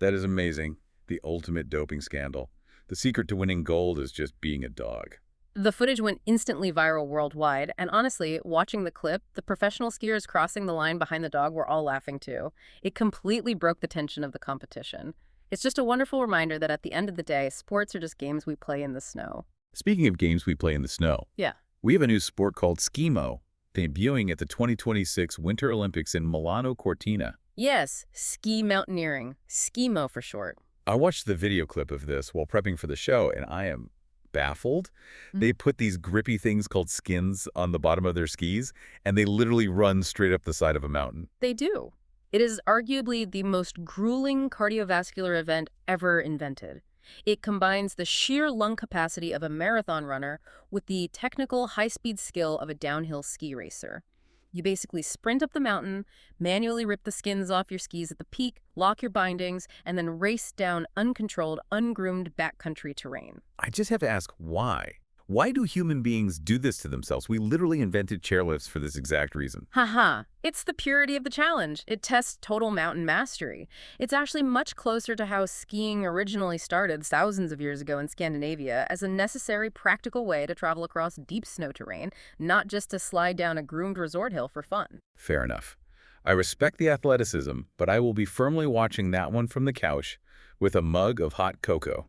That is amazing. The ultimate doping scandal. The secret to winning gold is just being a dog. The footage went instantly viral worldwide, and honestly, watching the clip, the professional skiers crossing the line behind the dog were all laughing too. It completely broke the tension of the competition. It's just a wonderful reminder that at the end of the day, sports are just games we play in the snow. Speaking of games we play in the snow, Yeah. we have a new sport called skimo, debuting at the 2026 Winter Olympics in Milano Cortina. Yes, ski mountaineering. Skimo for short. I watched the video clip of this while prepping for the show, and I am baffled. They put these grippy things called skins on the bottom of their skis, and they literally run straight up the side of a mountain. They do. It is arguably the most grueling cardiovascular event ever invented. It combines the sheer lung capacity of a marathon runner with the technical high-speed skill of a downhill ski racer. You basically sprint up the mountain, manually rip the skins off your skis at the peak, lock your bindings, and then race down uncontrolled, ungroomed backcountry terrain. I just have to ask why. Why do human beings do this to themselves? We literally invented chairlifts for this exact reason. Haha, it's the purity of the challenge. It tests total mountain mastery. It's actually much closer to how skiing originally started thousands of years ago in Scandinavia as a necessary practical way to travel across deep snow terrain, not just to slide down a groomed resort hill for fun. Fair enough. I respect the athleticism, but I will be firmly watching that one from the couch with a mug of hot cocoa.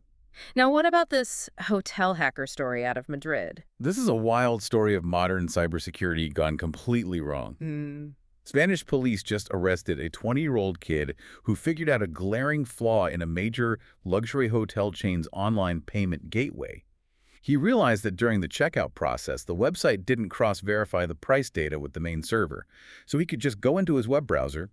Now, what about this hotel hacker story out of Madrid? This is a wild story of modern cybersecurity gone completely wrong. Spanish police just arrested a 20-year-old kid who figured out a glaring flaw in a major luxury hotel chain's online payment gateway. He realized that during the checkout process, the website didn't cross-verify the price data with the main server, so he could just go into his web browser,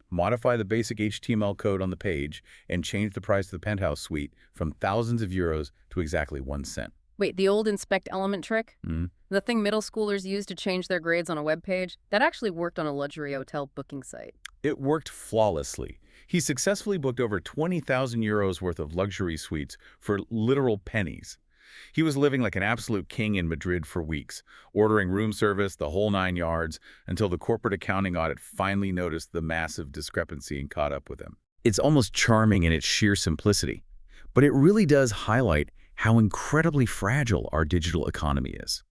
modify the basic HTML code on the page, and change the price of the penthouse suite from thousands of euros to exactly 1 cent. Wait, the old inspect element trick? The thing middle schoolers use to change their grades on a web page? That actually worked on a luxury hotel booking site. It worked flawlessly. He successfully booked over 20,000 euros worth of luxury suites for literal pennies. He was living like an absolute king in Madrid for weeks, ordering room service, the whole 9 yards, until the corporate accounting audit finally noticed the massive discrepancy and caught up with him. It's almost charming in its sheer simplicity, but it really does highlight how incredibly fragile our digital economy is.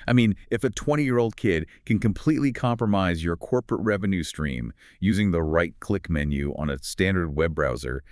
I mean, if a 20-year-old kid can completely compromise your corporate revenue stream using the right-click menu on a standard web browser,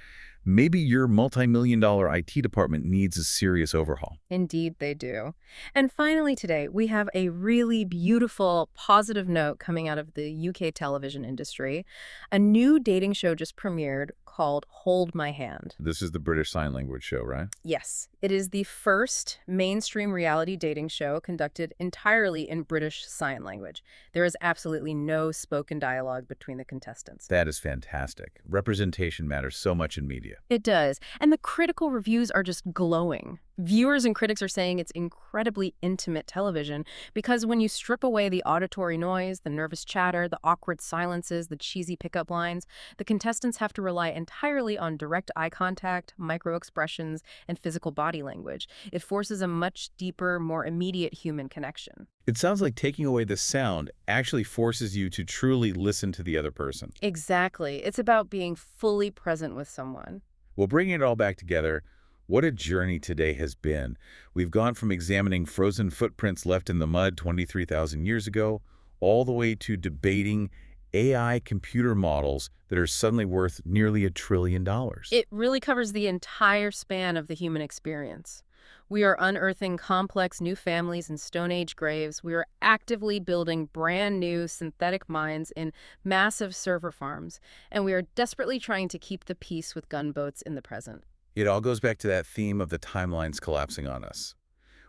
maybe your multi-million-dollar IT department needs a serious overhaul. Indeed, they do. And finally today, we have a really beautiful, positive note coming out of the UK television industry. A new dating show just premiered called Hold My Hand. This is the British Sign Language show, right? Yes, it is the first mainstream reality dating show conducted entirely in British Sign Language. There is absolutely no spoken dialogue between the contestants. That is fantastic. Representation matters so much in media. It does. And the critical reviews are just glowing. Viewers and critics are saying it's incredibly intimate television because when you strip away the auditory noise, the nervous chatter, the awkward silences, the cheesy pickup lines, the contestants have to rely entirely on direct eye contact, micro-expressions, and physical body language. It forces a much deeper, more immediate human connection. It sounds like taking away the sound actually forces you to truly listen to the other person. Exactly. It's about being fully present with someone. Well, bringing it all back together, what a journey today has been. We've gone from examining frozen footprints left in the mud 23,000 years ago, all the way to debating AI computer models that are suddenly worth nearly $1 trillion. It really covers the entire span of the human experience. We are unearthing complex new families in Stone Age graves. We are actively building brand new synthetic mines in massive server farms. And we are desperately trying to keep the peace with gunboats in the present. It all goes back to that theme of the timelines collapsing on us.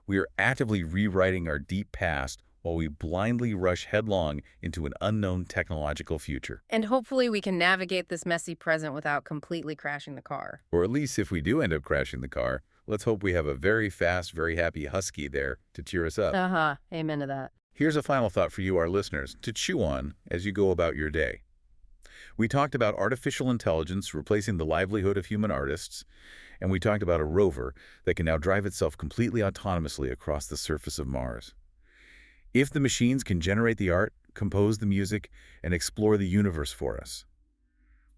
We are actively rewriting our deep past while we blindly rush headlong into an unknown technological future. And hopefully we can navigate this messy present without completely crashing the car. Or at least if we do end up crashing the car, let's hope we have a very fast, very happy husky there to cheer us up. Amen to that. Here's a final thought for you, our listeners, to chew on as you go about your day. We talked about artificial intelligence replacing the livelihood of human artists, and we talked about a rover that can now drive itself completely autonomously across the surface of Mars. If the machines can generate the art, compose the music, and explore the universe for us,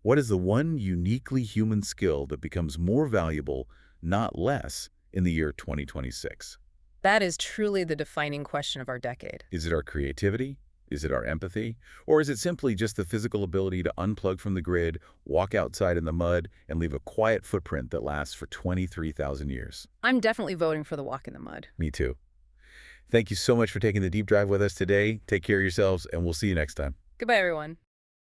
what is the one uniquely human skill that becomes more valuable, not less, in the year 2026? That is truly the defining question of our decade. Is it our creativity? Is it our empathy? Or is it simply just the physical ability to unplug from the grid, walk outside in the mud, and leave a quiet footprint that lasts for 23,000 years? I'm definitely voting for the walk in the mud. Me too. Thank you so much for taking the deep dive with us today. Take care of yourselves, and we'll see you next time. Goodbye, everyone.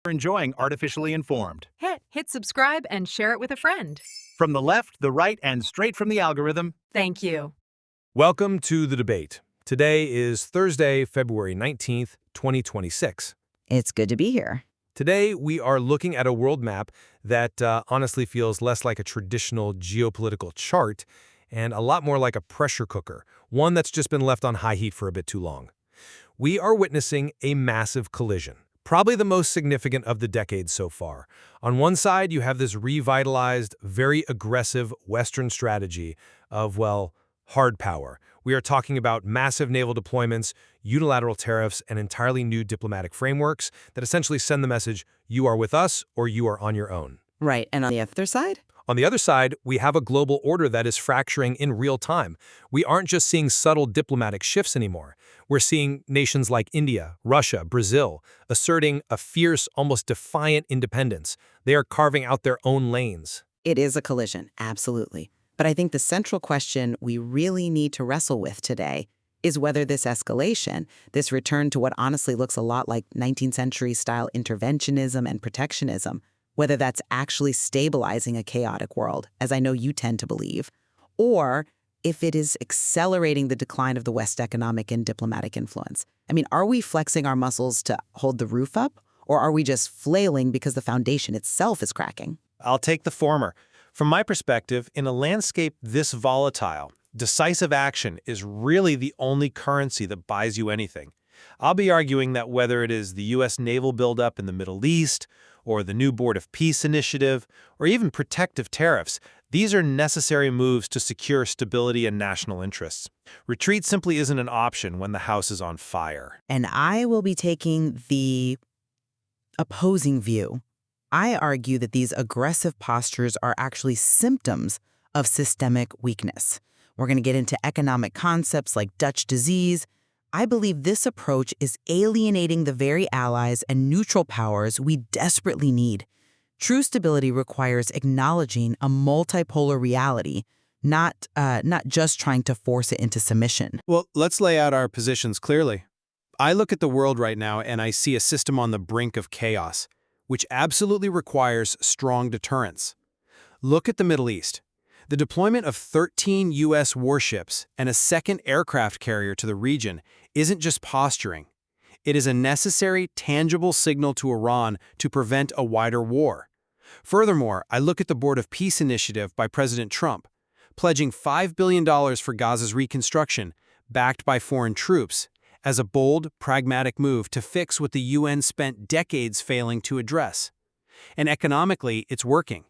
For enjoying Artificially Informed. Hit subscribe and share it with a friend. From the left, the right, and straight from the algorithm. Thank you. Welcome to the debate. Today is Thursday, February 19th, 2026. It's good to be here. Today, we are looking at a world map that honestly feels less like a traditional geopolitical chart and a lot more like a pressure cooker, one that's just been left on high heat for a bit too long. We are witnessing a massive collision, probably the most significant of the decade so far. On one side, you have this revitalized, very aggressive Western strategy of, well, hard power, We are talking about massive naval deployments, unilateral tariffs, and entirely new diplomatic frameworks that essentially send the message, you are with us or you are on your own. Right, and on the other side? On the other side, we have a global order that is fracturing in real time. We aren't just seeing subtle diplomatic shifts anymore. We're seeing nations like India, Russia, Brazil, asserting a fierce, almost defiant independence. They are carving out their own lanes. It is a collision, absolutely. But I think the central question we really need to wrestle with today is whether this escalation, this return to what honestly looks a lot like 19th century style interventionism and protectionism, whether that's actually stabilizing a chaotic world, as I know you tend to believe, or if it is accelerating the decline of the West's economic and diplomatic influence. I mean, are we flexing our muscles to hold the roof up, or are we just flailing because the foundation itself is cracking? I'll take the former. From my perspective, in a landscape this volatile, decisive action is really the only currency that buys you anything. I'll be arguing that whether it is the U.S. naval buildup in the Middle East, or the new Board of Peace initiative, or even protective tariffs, these are necessary moves to secure stability and national interests. Retreat simply isn't an option when the house is on fire. And I will be taking the opposing view. I argue that these aggressive postures are actually symptoms of systemic weakness. We're going to get into economic concepts like Dutch disease. I believe this approach is alienating the very allies and neutral powers we desperately need. True stability requires acknowledging a multipolar reality, not just trying to force it into submission. Well, let's lay out our positions clearly. I look at the world right now and I see a system on the brink of chaos, which absolutely requires strong deterrence. Look at the Middle East. The deployment of 13 U.S. warships and a second aircraft carrier to the region isn't just posturing. It is a necessary, tangible signal to Iran to prevent a wider war. Furthermore, I look at the Board of Peace initiative by President Trump, pledging $5 billion for Gaza's reconstruction, backed by foreign troops, as a bold, pragmatic move to fix what the UN spent decades failing to address. And economically, it's working.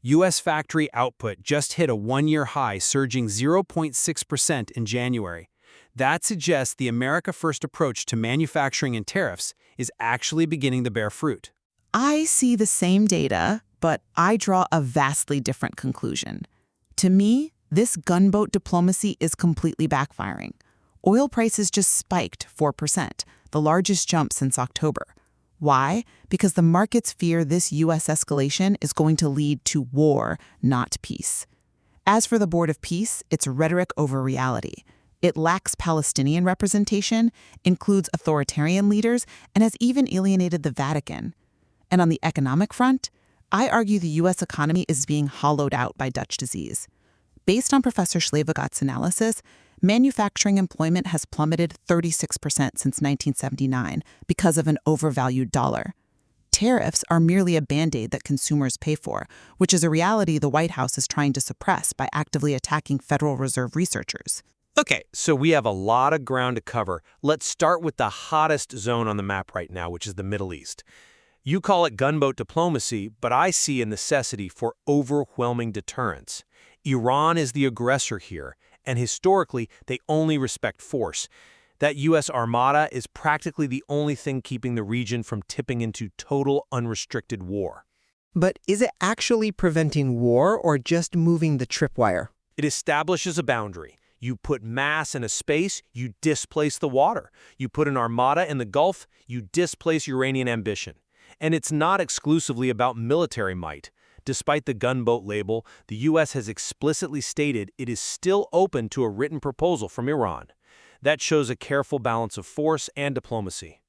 U.S. factory output just hit a one-year high, surging 0.6% in January. That suggests the America First approach to manufacturing and tariffs is actually beginning to bear fruit. I see the same data, but I draw a vastly different conclusion. To me, this gunboat diplomacy is completely backfiring. Oil prices just spiked 4%, the largest jump since October. Why? Because the markets fear this U.S. escalation is going to lead to war, not peace. As for the Board of Peace, it's rhetoric over reality. It lacks Palestinian representation, includes authoritarian leaders, and has even alienated the Vatican. And on the economic front, I argue the U.S. economy is being hollowed out by Dutch disease. Based on Professor Schlevegott's analysis, manufacturing employment has plummeted 36% since 1979 because of an overvalued dollar. Tariffs are merely a band-aid that consumers pay for, which is a reality the White House is trying to suppress by actively attacking Federal Reserve researchers. Okay, so we have a lot of ground to cover. Let's start with the hottest zone on the map right now, which is the Middle East. You call it gunboat diplomacy, but I see a necessity for overwhelming deterrence. Iran is the aggressor here, and historically, they only respect force. That U.S. armada is practically the only thing keeping the region from tipping into total unrestricted war. But is it actually preventing war or just moving the tripwire? It establishes a boundary. You put mass in a space, you displace the water. You put an armada in the Gulf, you displace Iranian ambition. And it's not exclusively about military might. Despite the gunboat label, the U.S. has explicitly stated it is still open to a written proposal from Iran. That shows a careful balance of force and diplomacy.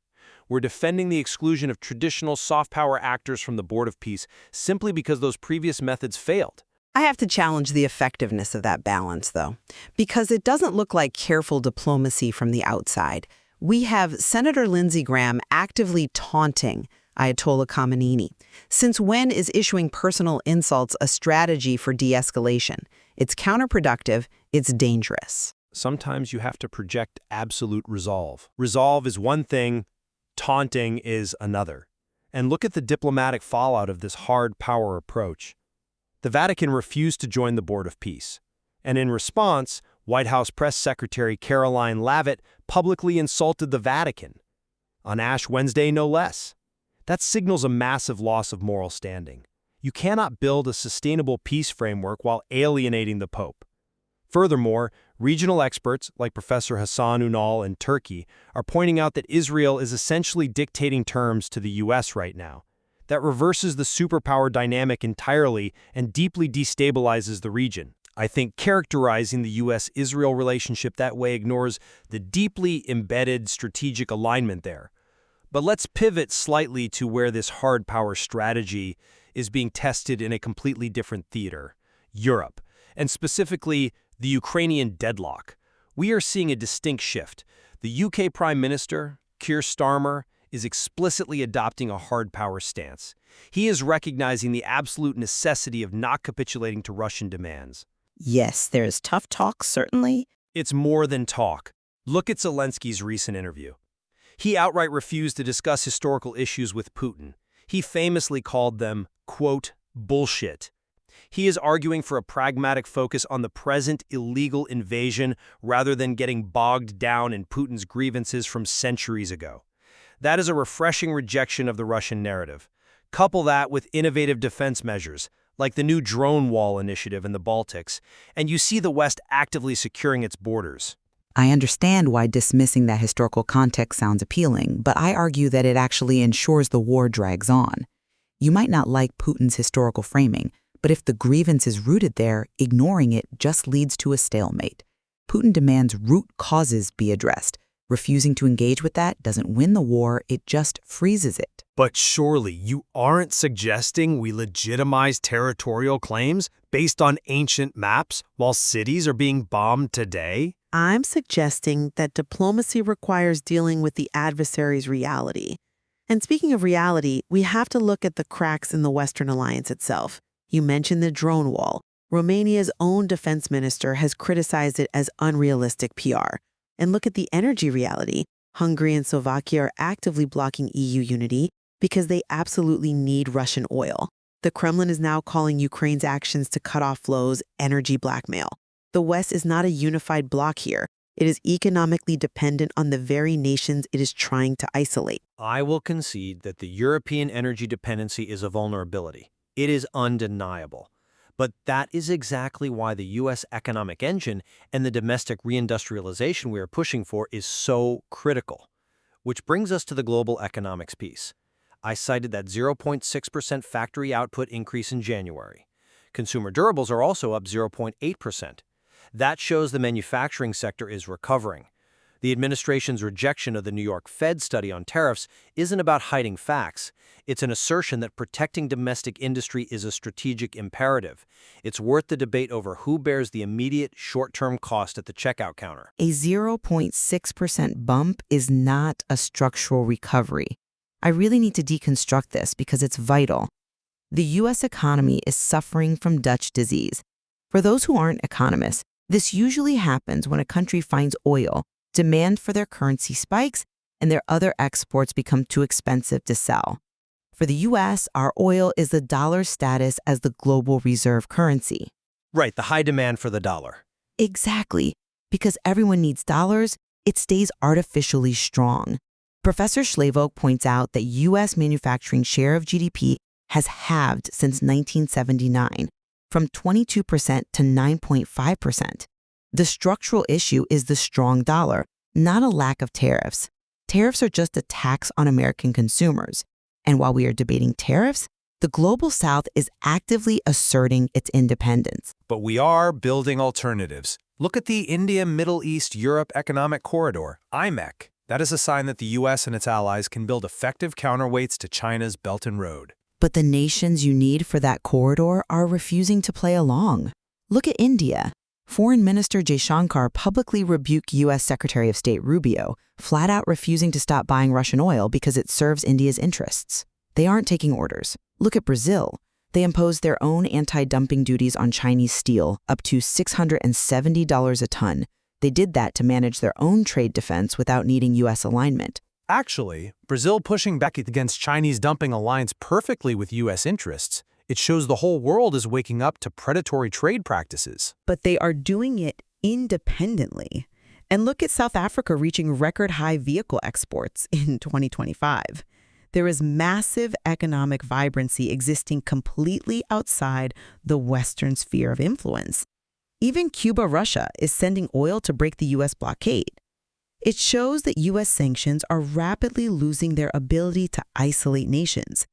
We're defending the exclusion of traditional soft power actors from the Board of Peace simply because those previous methods failed. I have to challenge the effectiveness of that balance, though, because it doesn't look like careful diplomacy from the outside. We have Senator Lindsey Graham actively taunting Ayatollah Khamenei. Since when is issuing personal insults a strategy for de-escalation? It's counterproductive, it's dangerous. Sometimes you have to project absolute resolve. Resolve is one thing, taunting is another. And look at the diplomatic fallout of this hard power approach. The Vatican refused to join the Board of Peace. And in response, White House Press Secretary Caroline Leavitt publicly insulted the Vatican. On Ash Wednesday, no less. That signals a massive loss of moral standing. You cannot build a sustainable peace framework while alienating the Pope. Furthermore, regional experts like Professor Hassan Unal in Turkey are pointing out that Israel is essentially dictating terms to the U.S. right now. That reverses the superpower dynamic entirely and deeply destabilizes the region. I think characterizing the U.S.-Israel relationship that way ignores the deeply embedded strategic alignment there. But let's pivot slightly to where this hard power strategy is being tested in a completely different theater, Europe, and specifically the Ukrainian deadlock. We are seeing a distinct shift. The UK Prime Minister, Keir Starmer, is explicitly adopting a hard power stance. He is recognizing the absolute necessity of not capitulating to Russian demands. Yes, there's tough talk, certainly. It's more than talk. Look at Zelensky's recent interview. He outright refused to discuss historical issues with Putin. He famously called them, quote, bullshit. He is arguing for a pragmatic focus on the present illegal invasion rather than getting bogged down in Putin's grievances from centuries ago. That is a refreshing rejection of the Russian narrative. Couple that with innovative defense measures, like the new drone wall initiative in the Baltics, and you see the West actively securing its borders. I understand why dismissing that historical context sounds appealing, but I argue that it actually ensures the war drags on. You might not like Putin's historical framing, but if the grievance is rooted there, ignoring it just leads to a stalemate. Putin demands root causes be addressed. Refusing to engage with that doesn't win the war, it just freezes it. But surely you aren't suggesting we legitimize territorial claims based on ancient maps while cities are being bombed today? I'm suggesting that diplomacy requires dealing with the adversary's reality. And speaking of reality, we have to look at the cracks in the Western alliance itself. You mentioned the drone wall. Romania's own defense minister has criticized it as unrealistic PR. And look at the energy reality. Hungary and Slovakia are actively blocking EU unity because they absolutely need Russian oil. The Kremlin is now calling Ukraine's actions to cut off flows energy blackmail. The West is not a unified bloc here. It is economically dependent on the very nations it is trying to isolate. I will concede that the European energy dependency is a vulnerability. It is undeniable. But that is exactly why the U.S. economic engine and the domestic reindustrialization we are pushing for is so critical. Which brings us to the global economics piece. I cited that 0.6% factory output increase in January. Consumer durables are also up 0.8%. That shows the manufacturing sector is recovering. The administration's rejection of the New York Fed study on tariffs isn't about hiding facts. It's an assertion that protecting domestic industry is a strategic imperative. It's worth the debate over who bears the immediate short-term cost at the checkout counter. A 0.6% bump is not a structural recovery. I really need to deconstruct this because it's vital. The U.S. economy is suffering from Dutch disease. For those who aren't economists, this usually happens when a country finds oil, demand for their currency spikes, and their other exports become too expensive to sell. For the U.S., our oil is the dollar's status as the global reserve currency. Right, the high demand for the dollar. Exactly. Because everyone needs dollars, it stays artificially strong. Professor Schlavoke points out that U.S. manufacturing share of GDP has halved since 1979, from 22% to 9.5%. The structural issue is the strong dollar, not a lack of tariffs. Tariffs are just a tax on American consumers. And while we are debating tariffs, the Global South is actively asserting its independence. But we are building alternatives. Look at the India-Middle East-Europe Economic Corridor, IMEC. That is a sign that the U.S. and its allies can build effective counterweights to China's Belt and Road. But the nations you need for that corridor are refusing to play along. Look at India. Foreign Minister Jaishankar publicly rebuked U.S. Secretary of State Rubio, flat out refusing to stop buying Russian oil because it serves India's interests. They aren't taking orders. Look at Brazil. They imposed their own anti-dumping duties on Chinese steel, up to $670 a ton. They did that to manage their own trade defense without needing U.S. alignment. Actually, Brazil pushing back against Chinese dumping aligns perfectly with U.S. interests. It shows the whole world is waking up to predatory trade practices. But they are doing it independently. And look at South Africa reaching record-high vehicle exports in 2025. There is massive economic vibrancy existing completely outside the Western sphere of influence. Even Cuba-Russia is sending oil to break the U.S. blockade. It shows that U.S. sanctions are rapidly losing their ability to isolate nations.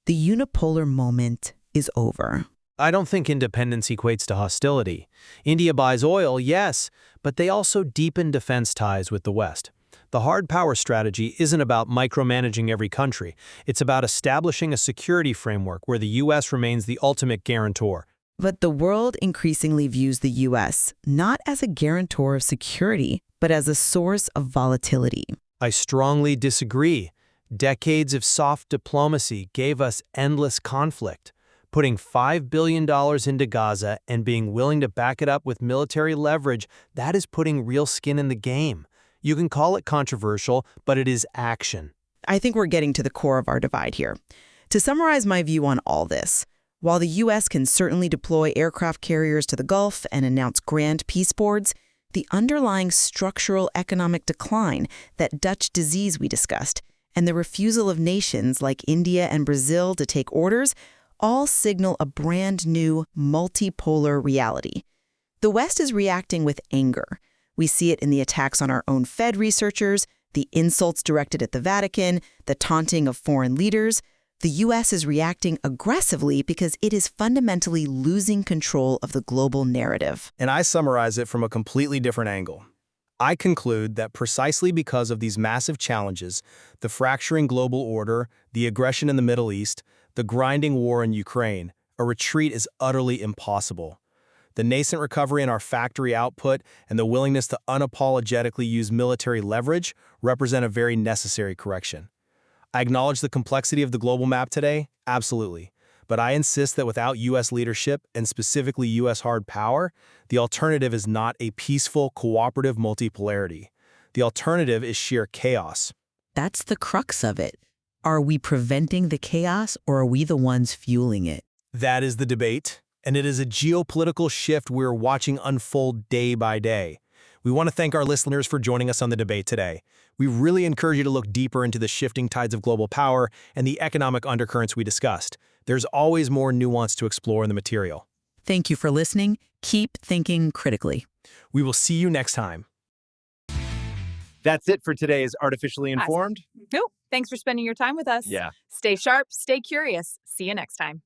The unipolar moment is over. I don't think independence equates to hostility. India buys oil, yes, but they also deepen defense ties with the West. The hard power strategy isn't about micromanaging every country. It's about establishing a security framework where the U.S. remains the ultimate guarantor. But the world increasingly views the U.S. not as a guarantor of security, but as a source of volatility. I strongly disagree. Decades of soft diplomacy gave us endless conflict. Putting $5 billion into Gaza and being willing to back it up with military leverage, that is putting real skin in the game. You can call it controversial, but it is action. I think we're getting to the core of our divide here. To summarize my view on all this, while the U.S. can certainly deploy aircraft carriers to the Gulf and announce grand peace boards, the underlying structural economic decline, that Dutch disease we discussed, and the refusal of nations like India and Brazil to take orders all signal a brand new multipolar reality. The West is reacting with anger. We see it in the attacks on our own Fed researchers, the insults directed at the Vatican, the taunting of foreign leaders. The U.S. is reacting aggressively because it is fundamentally losing control of the global narrative. And I summarize it from a completely different angle. I conclude that precisely because of these massive challenges, the fracturing global order, the aggression in the Middle East, the grinding war in Ukraine, a retreat is utterly impossible. The nascent recovery in our factory output and the willingness to unapologetically use military leverage represent a very necessary correction. I acknowledge the complexity of the global map today, absolutely. But I insist that without U.S. leadership, and specifically U.S. hard power, the alternative is not a peaceful, cooperative multipolarity. The alternative is sheer chaos. That's the crux of it. Are we preventing the chaos, or are we the ones fueling it? That is the debate, and it is a geopolitical shift we're watching unfold day by day. We want to thank our listeners for joining us on the debate today. We really encourage you to look deeper into the shifting tides of global power and the economic undercurrents we discussed. There's always more nuance to explore in the material. Thank you for listening. Keep thinking critically. We will see you next time. That's it for today's Artificially Informed. Nope. Thanks for spending your time with us. Yeah. Stay sharp, stay curious. See you next time.